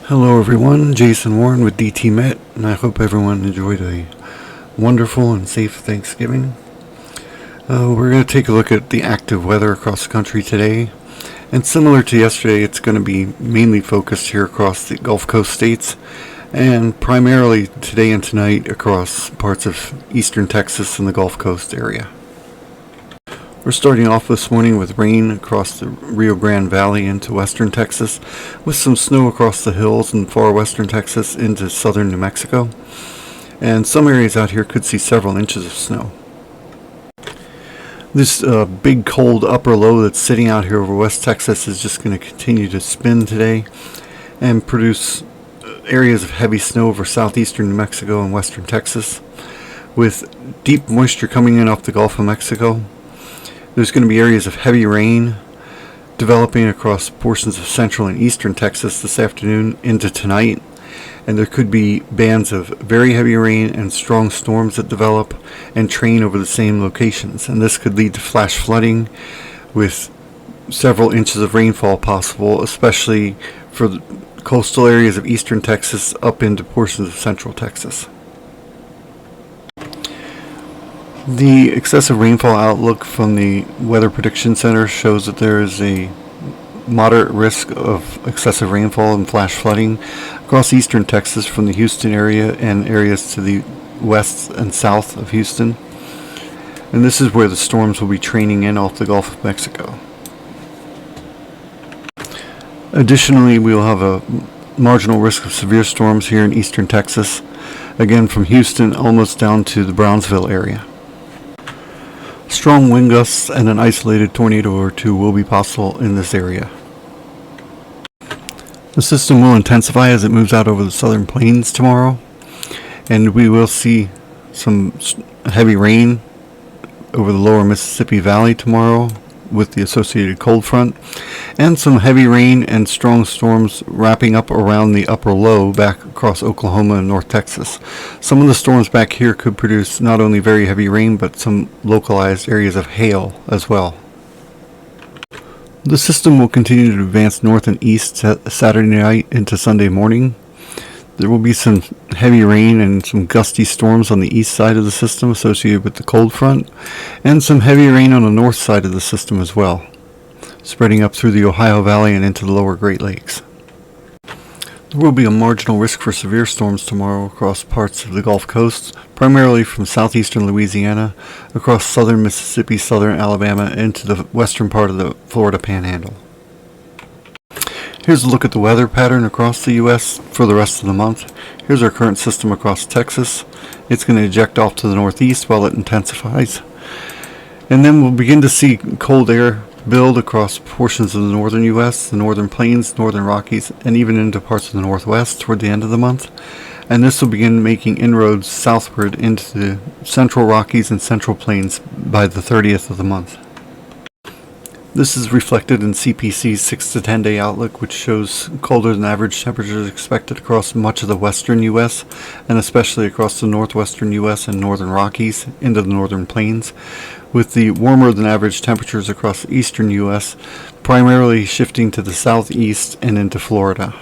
Hello everyone, Jason Warren with DT Met, and I hope everyone enjoyed a wonderful and safe Thanksgiving. We're going to take a look at the active weather across the country today, and similar to yesterday, it's going to be mainly focused here across the Gulf Coast states, and primarily today and tonight across parts of eastern Texas and the Gulf Coast area. We're starting off this morning with rain across the Rio Grande Valley into western Texas, with some snow across the hills in far western Texas into southern New Mexico. And some areas out here could see several inches of snow. This big cold upper low that's sitting out here over West Texas is just going to continue to spin today and produce areas of heavy snow over southeastern New Mexico and western Texas, with deep moisture coming in off the Gulf of Mexico. There's going to be areas of heavy rain developing across portions of central and eastern Texas this afternoon into tonight, and there could be bands of very heavy rain and strong storms that develop and train over the same locations, and this could lead to flash flooding with several inches of rainfall possible, especially for the coastal areas of eastern Texas up into portions of central Texas. The excessive rainfall outlook from the Weather Prediction Center shows that there is a moderate risk of excessive rainfall and flash flooding across eastern Texas from the Houston area and areas to the west and south of Houston. And this is where the storms will be training in off the Gulf of Mexico. Additionally, we will have a marginal risk of severe storms here in eastern Texas, again from Houston almost down to the Brownsville area. Strong wind gusts and an isolated tornado or two will be possible in this area. The system will intensify as it moves out over the southern plains tomorrow, and we will see some heavy rain over the lower Mississippi Valley tomorrow with the associated cold front, and some heavy rain and strong storms wrapping up around the upper low back across Oklahoma and North Texas. Some of the storms back here could produce not only very heavy rain but some localized areas of hail as well. The system will continue to advance north and east Saturday night into Sunday morning. There will be some heavy rain and some gusty storms on the east side of the system associated with the cold front, and some heavy rain on the north side of the system as well, spreading up through the Ohio Valley and into the lower Great Lakes. There will be a marginal risk for severe storms tomorrow across parts of the Gulf Coast, primarily from southeastern Louisiana, across southern Mississippi, southern Alabama, into the western part of the Florida Panhandle. Here's a look at the weather pattern across the U.S. for the rest of the month. Here's our current system across Texas. It's going to eject off to the northeast while it intensifies. And then we'll begin to see cold air build across portions of the northern U.S., the northern plains, northern Rockies, and even into parts of the northwest toward the end of the month. And this will begin making inroads southward into the central Rockies and central plains by the 30th of the month. This is reflected in CPC's 6 to 10 day outlook, which shows colder than average temperatures expected across much of the western U.S. and especially across the northwestern U.S. and northern Rockies into the northern plains, with the warmer than average temperatures across the eastern U.S. primarily shifting to the southeast and into Florida.